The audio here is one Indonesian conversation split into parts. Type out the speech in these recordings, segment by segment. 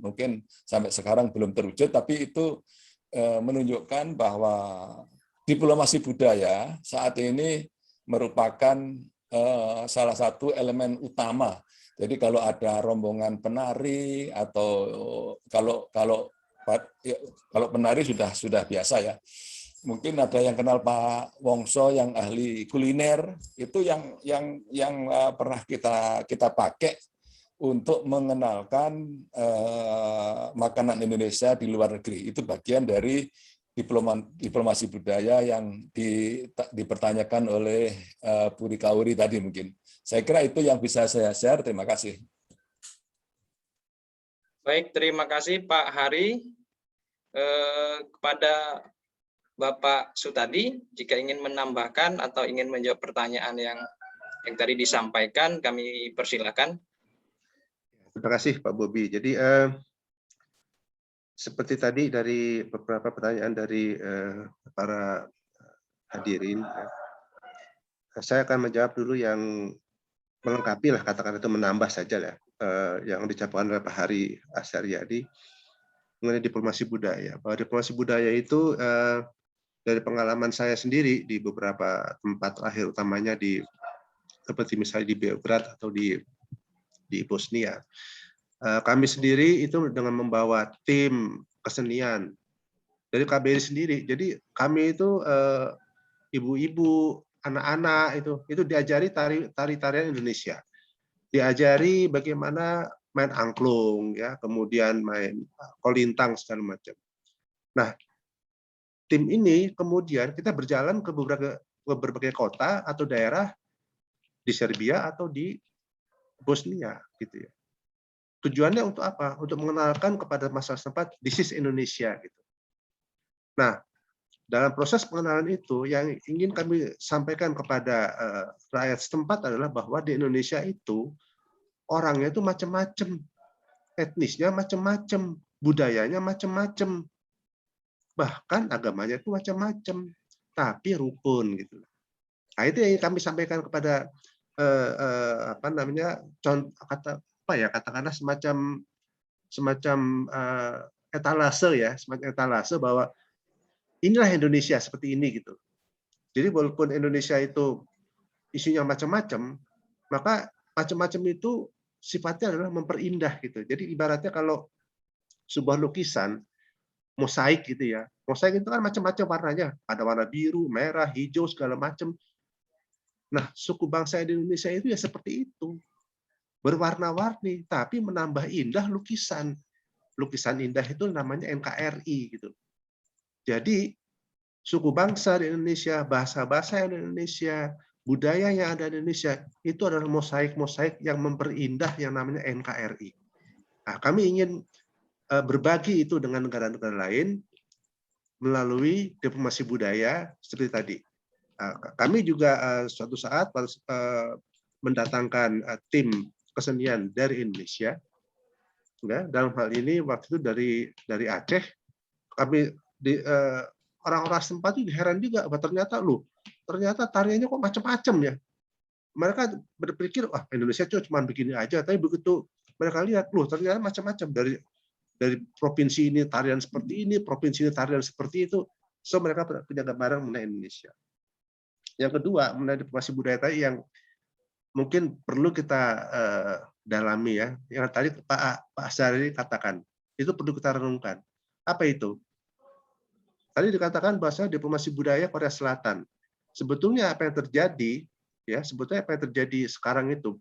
mungkin sampai sekarang belum terwujud, tapi itu menunjukkan bahwa diplomasi budaya saat ini merupakan salah satu elemen utama. Jadi kalau ada rombongan penari atau kalau penari sudah biasa ya. Mungkin ada yang kenal Pak Wongso yang ahli kuliner, itu yang pernah kita pakai untuk mengenalkan makanan Indonesia di luar negeri. Itu bagian dari diplomasi budaya yang dipertanyakan oleh Bu Rika Uri tadi mungkin. Saya kira itu yang bisa saya share. Terima kasih. Baik, terima kasih Pak Hari. Kepada Bapak Sutadi, jika ingin menambahkan atau ingin menjawab pertanyaan yang tadi disampaikan, kami persilakan. Terima kasih Pak Bobi. Jadi seperti tadi dari beberapa pertanyaan dari para hadirin, saya akan menjawab dulu yang melengkapi lah, katakan itu menambah saja lah yang dicapai oleh Pak Hari Asaryadi mengenai diplomasi budaya. Bahwa diplomasi budaya itu dari pengalaman saya sendiri di beberapa tempat terakhir, utamanya seperti misalnya di Beograd atau di Bosnia. Kami sendiri itu dengan membawa tim kesenian dari KBRI sendiri. Jadi kami itu ibu-ibu, anak-anak itu diajari tarian Indonesia, diajari bagaimana main angklung, ya, kemudian main kolintang segala macam. Nah, tim ini kemudian kita berjalan ke berbagai kota atau daerah di Serbia atau di Bosnia, gitu ya. Tujuannya untuk apa? Untuk mengenalkan kepada masyarakat setempat, this is Indonesia, gitu. Nah, dalam proses pengenalan itu yang ingin kami sampaikan kepada rakyat setempat adalah bahwa di Indonesia itu orangnya itu macam-macam, etnisnya macam-macam, budayanya macam-macam, bahkan agamanya itu macam-macam, tapi rukun, gitu. Nah, itu yang kami sampaikan kepada katakanlah semacam etalase, ya, semacam etalase bahwa inilah Indonesia seperti ini, gitu. Jadi walaupun Indonesia itu isunya macam-macam, maka macam-macam itu sifatnya adalah memperindah, gitu. Jadi ibaratnya kalau sebuah lukisan mosaik, gitu ya, mosaik itu kan macam-macam warnanya, ada warna biru, merah, hijau, segala macam. Nah, suku bangsa di Indonesia itu ya seperti itu, berwarna-warni, tapi menambah indah lukisan. Lukisan indah itu namanya NKRI, gitu. Jadi suku bangsa di Indonesia, bahasa-bahasa yang di Indonesia, budaya yang ada di Indonesia itu adalah mosaik-mosaik yang memperindah yang namanya NKRI. Nah, kami ingin berbagi itu dengan negara-negara lain melalui diplomasi budaya seperti tadi. Kami juga suatu saat mendatangkan tim kesenian dari Indonesia. Ya, dalam hal ini waktu itu dari Aceh, kami orang-orang setempat itu heran juga, bahwa ternyata tariannya kok macam-macam, ya. Mereka berpikir, wah, Indonesia cuma begini aja, tapi begitu mereka lihat, ternyata macam-macam, dari provinsi ini tarian seperti ini, provinsi ini tarian seperti itu. So mereka punya gambaran mengenai Indonesia. Yang kedua, mengenai diplomasi budaya tadi yang mungkin perlu kita dalami, ya. Yang tadi Pak Asyari katakan, itu perlu kita renungkan. Apa itu? Tadi dikatakan bahwa diplomasi budaya Korea Selatan. Sebetulnya apa yang terjadi, ya, sebetulnya apa yang terjadi sekarang itu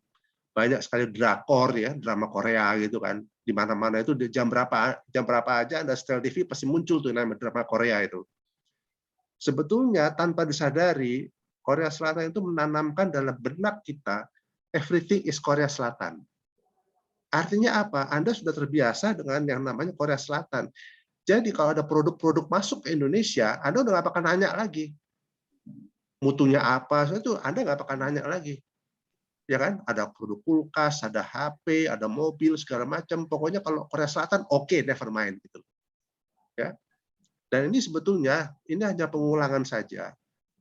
banyak sekali drakor, ya, drama Korea, gitu kan. Di mana-mana itu jam berapa aja Anda setel TV pasti muncul tuh nama drama Korea itu. Sebetulnya tanpa disadari, Korea Selatan itu menanamkan dalam benak kita everything is Korea Selatan. Artinya apa? Anda sudah terbiasa dengan yang namanya Korea Selatan. Jadi kalau ada produk-produk masuk ke Indonesia, Anda udah nggak bakal nanya lagi mutunya apa, itu Anda nggak bakal nanya lagi, ya kan? Ada produk kulkas, ada HP, ada mobil, segala macam. Pokoknya kalau Korea Selatan, oke, never mind, gitu. Ya. Dan ini sebetulnya ini hanya pengulangan saja.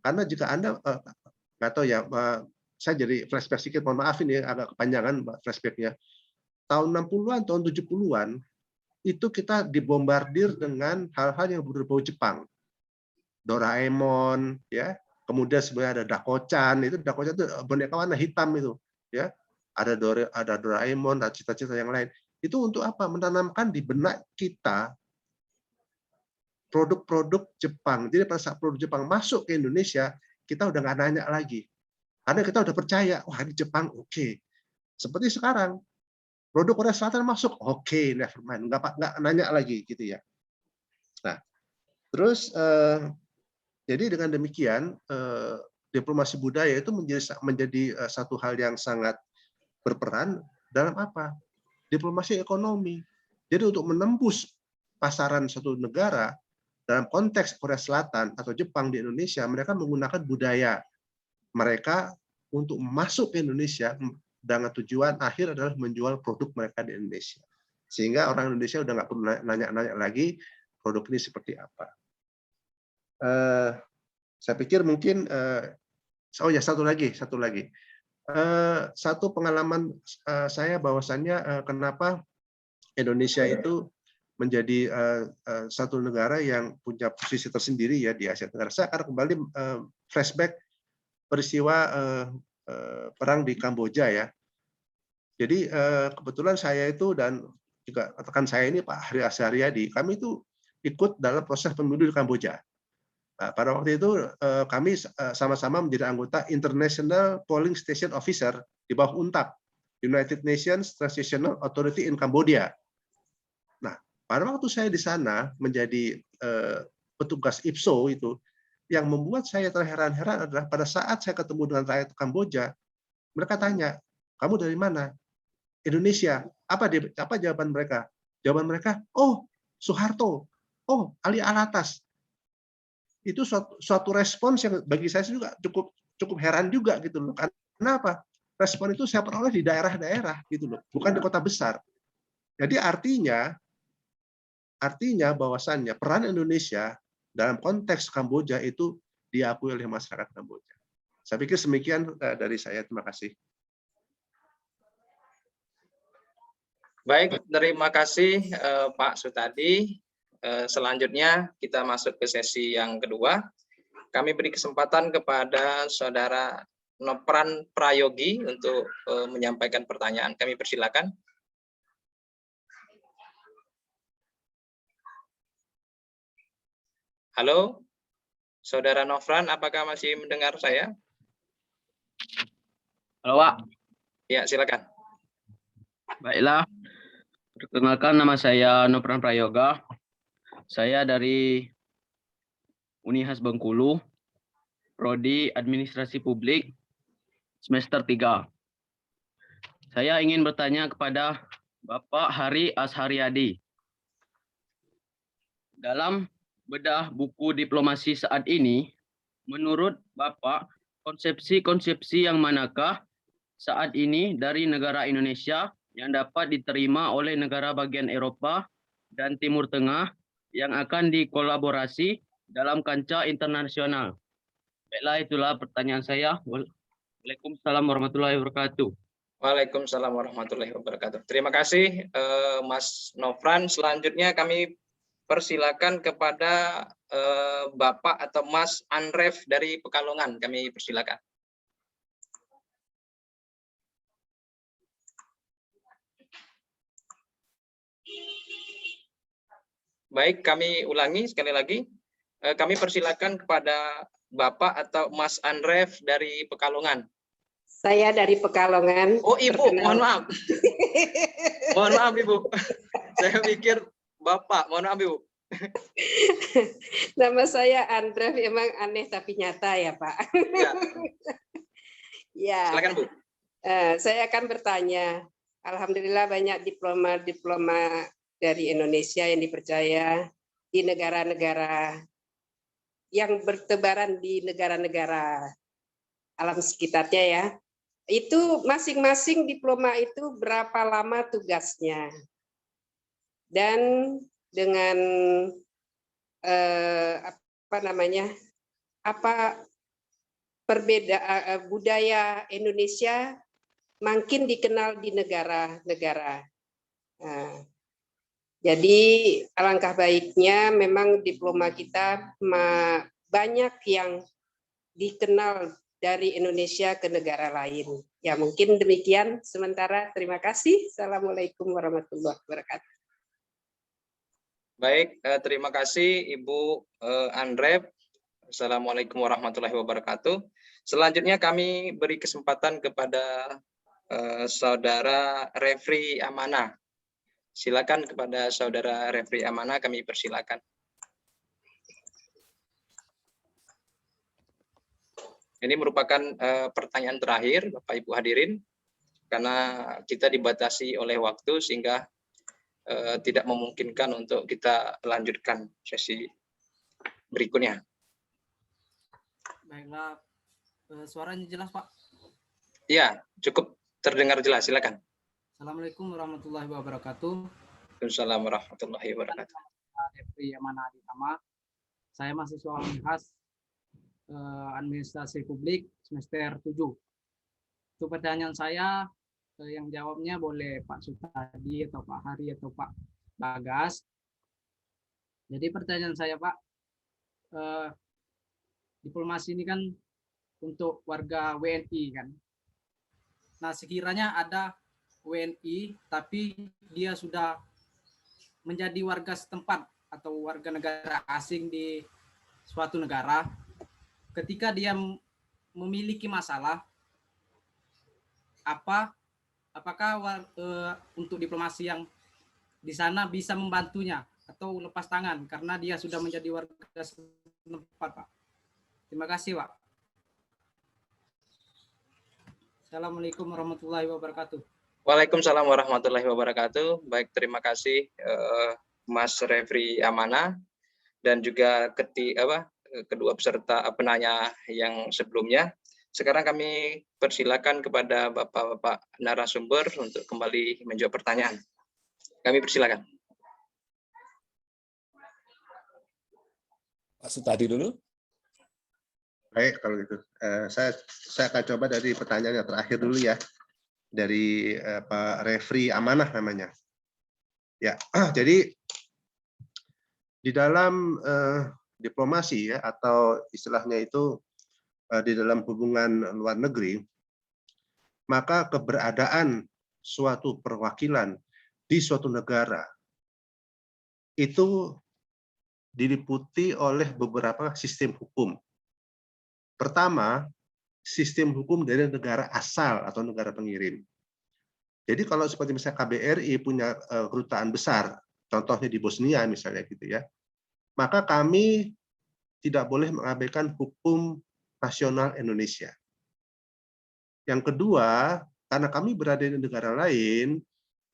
Karena jika Anda nggak tahu, ya, saya jadi flashback sedikit, mohon maaf ini agak kepanjangan flashbacknya. Tahun 60-an, tahun 70-an, itu kita dibombardir dengan hal-hal yang berbau Jepang. Doraemon, ya. Kemudian sebenarnya ada Dako-chan, itu Dako-chan itu boneka warna hitam itu, ya. Ada Doraemon, ada cita-cita yang lain. Itu untuk apa? Menanamkan di benak kita produk-produk Jepang. Jadi pada saat produk Jepang masuk ke Indonesia, kita udah nggak nanya lagi. Karena kita udah percaya, wah ini Jepang oke. Seperti sekarang, produk Korea Selatan masuk, oke, never mind. Nggak nanya lagi gitu ya. Nah, terus jadi dengan demikian diplomasi budaya itu menjadi satu hal yang sangat berperan dalam apa? Diplomasi ekonomi. Jadi untuk menembus pasaran suatu negara dalam konteks Korea Selatan atau Jepang di Indonesia, mereka menggunakan budaya mereka untuk masuk ke Indonesia dengan tujuan akhir adalah menjual produk mereka di Indonesia. Sehingga orang Indonesia udah nggak perlu nanya-nanya lagi produk ini seperti apa. Saya pikir mungkin, oh ya satu lagi. Satu pengalaman saya bahwasannya kenapa Indonesia itu menjadi satu negara yang punya posisi tersendiri ya di Asia Tenggara. Saya akan kembali flashback peristiwa perang di Kamboja ya. Jadi kebetulan saya itu dan juga rekan saya ini Pak Hari Asaryadi, kami itu ikut dalam proses pemilu di Kamboja. Nah, pada waktu itu kami sama-sama menjadi anggota International Polling Station Officer di bawah UNTAC, United Nations Transitional Authority in Cambodia. Nah, pada waktu saya di sana menjadi petugas IPSO itu, yang membuat saya terheran-heran adalah pada saat saya ketemu dengan rakyat Kamboja, mereka tanya, kamu dari mana? Indonesia. Apa jawaban mereka? Jawaban mereka, oh Soeharto, oh Ali Alatas. Itu suatu respons yang bagi saya juga cukup heran juga gitu loh. Kenapa? Respon itu saya peroleh di daerah-daerah gitu loh, bukan di kota besar. Jadi artinya bahwasannya peran Indonesia dalam konteks Kamboja itu diakui oleh masyarakat Kamboja. Saya pikir demikian dari saya. Terima kasih. Baik, terima kasih Pak Sutadi. Selanjutnya kita masuk ke sesi yang kedua. Kami beri kesempatan kepada Saudara Nopran Prayogi untuk menyampaikan pertanyaan. Kami persilakan. Halo, Saudara Nopran, apakah masih mendengar saya? Halo, Pak. Ya, silakan. Baiklah. Perkenalkan, nama saya Nopran Prayoga. Saya dari Unihas Bengkulu, Prodi Administrasi Publik, semester 3. Saya ingin bertanya kepada Bapak Hari Asaryadi. Dalam bedah buku diplomasi saat ini, menurut Bapak, konsepsi-konsepsi yang manakah saat ini dari negara Indonesia yang dapat diterima oleh negara bagian Eropa dan Timur Tengah yang akan dikolaborasi dalam kancah internasional? Baiklah, itulah pertanyaan saya. Waalaikumsalam warahmatullahi wabarakatuh. Waalaikumsalam warahmatullahi wabarakatuh. Terima kasih Mas Nopran. Selanjutnya kami persilakan kepada Bapak atau Mas Anref dari Pekalongan. Kami persilakan. Baik, kami ulangi sekali lagi. Kami persilakan kepada Bapak atau Mas Anref dari Pekalongan. Saya dari Pekalongan. Oh, Ibu, mohon maaf. Mohon maaf, Ibu. Saya pikir Bapak, mohon maaf, Ibu. Nama saya Anref, emang aneh tapi nyata ya, Pak. Ya. Ya. Silakan, Bu. Saya akan bertanya. Alhamdulillah banyak diploma dari Indonesia yang dipercaya di negara-negara yang bertebaran di negara-negara alam sekitarnya ya. Itu masing-masing diploma itu berapa lama tugasnya. Dan dengan perbedaan budaya Indonesia makin dikenal di negara-negara. Jadi alangkah baiknya memang diploma kita banyak yang dikenal dari Indonesia ke negara lain. Ya mungkin demikian sementara. Terima kasih. Assalamualaikum warahmatullahi wabarakatuh. Baik, terima kasih Ibu Andrep. Assalamualaikum warahmatullahi wabarakatuh. Selanjutnya kami beri kesempatan kepada Saudara Refri Amanah. Silakan kepada Saudara Refri Amanah, kami persilakan. Ini merupakan pertanyaan terakhir, Bapak Ibu hadirin, karena kita dibatasi oleh waktu sehingga tidak memungkinkan untuk kita lanjutkan sesi berikutnya. Baiklah, suaranya jelas, Pak? Ya, cukup terdengar jelas, silakan. Assalamualaikum warahmatullahi wabarakatuh. Waalaikumsalam warahmatullahi wabarakatuh. Refri Amanah Aditama. Saya mahasiswa Unhas Administrasi Publik semester 7. Itu pertanyaan saya, yang jawabnya boleh Pak Sutadi atau Pak Hari atau Pak Bagas. Jadi pertanyaan saya, Pak, diplomasi ini kan untuk warga WNI kan. Nah, sekiranya ada WNI tapi dia sudah menjadi warga setempat atau warga negara asing di suatu negara, ketika dia memiliki masalah, apakah untuk diplomasi yang di sana bisa membantunya atau lepas tangan karena dia sudah menjadi warga setempat, Pak? Terima kasih, Pak. Assalamualaikum warahmatullahi wabarakatuh. Waalaikumsalam warahmatullahi wabarakatuh. Baik, terima kasih Mas Refri Amanah dan juga kedua peserta penanya yang sebelumnya. Sekarang kami persilakan kepada Bapak-bapak narasumber untuk kembali menjawab pertanyaan. Kami persilakan. Pak Sutadi dulu. Baik, kalau gitu. Saya akan coba dari pertanyaan yang terakhir dulu ya. Dari Pak Refri Amanah namanya. Ya, jadi di dalam diplomasi ya, atau istilahnya itu di dalam hubungan luar negeri, maka keberadaan suatu perwakilan di suatu negara itu diliputi oleh beberapa sistem hukum. Pertama, sistem hukum dari negara asal atau negara pengirim. Jadi kalau seperti misalnya KBRI punya kedutaan besar, contohnya di Bosnia misalnya gitu ya, maka kami tidak boleh mengabaikan hukum nasional Indonesia. Yang kedua, karena kami berada di negara lain,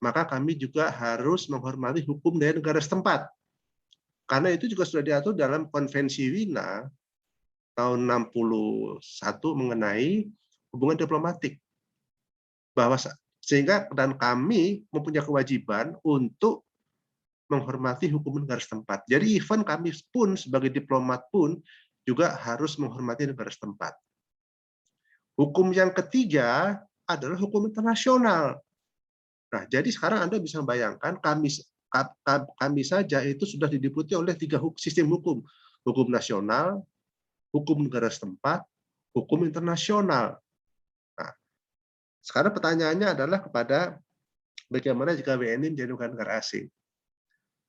maka kami juga harus menghormati hukum dari negara setempat. Karena itu juga sudah diatur dalam Konvensi Wina tahun 61 mengenai hubungan diplomatik. Bahwa sehingga dan kami mempunyai kewajiban untuk menghormati hukum negara setempat. Jadi even kami pun sebagai diplomat pun juga harus menghormati negara setempat. Hukum yang ketiga adalah hukum internasional. Nah, jadi sekarang Anda bisa membayangkan kami saja itu sudah diliputi oleh 3 sistem hukum. Hukum nasional, hukum negara setempat, hukum internasional. Nah, sekarang pertanyaannya adalah kepada bagaimana jika WNI menjadi bukan negara asing.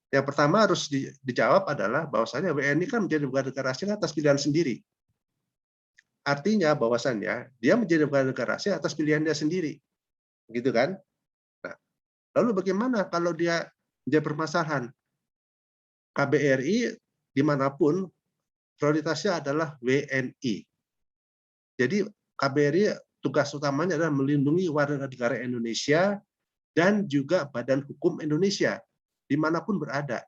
Yang pertama harus dijawab adalah bahwasannya WNI kan menjadi bukan negara asing atas pilihan sendiri. Artinya bahwasannya dia menjadi bukan negara asing atas pilihan dia sendiri. Gitu kan? Nah, lalu bagaimana kalau dia bermasalahan? KBRI dimanapun prioritasnya adalah WNI. Jadi KBRI tugas utamanya adalah melindungi warga negara Indonesia dan juga Badan Hukum Indonesia dimanapun berada.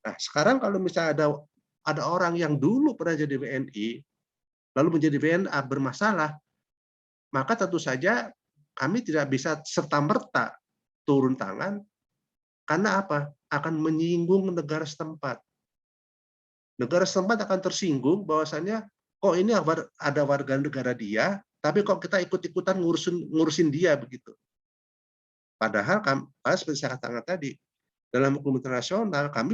Nah, sekarang kalau misalnya ada orang yang dulu pernah jadi WNI, lalu menjadi WNA bermasalah, maka tentu saja kami tidak bisa serta-merta turun tangan, karena apa? Akan menyinggung negara setempat. Negara setempat akan tersinggung bahwasannya, kok ini ada warga negara dia, tapi kok kita ikut-ikutan ngurusin dia begitu. Padahal seperti saya katakan tadi, dalam hukum internasional kami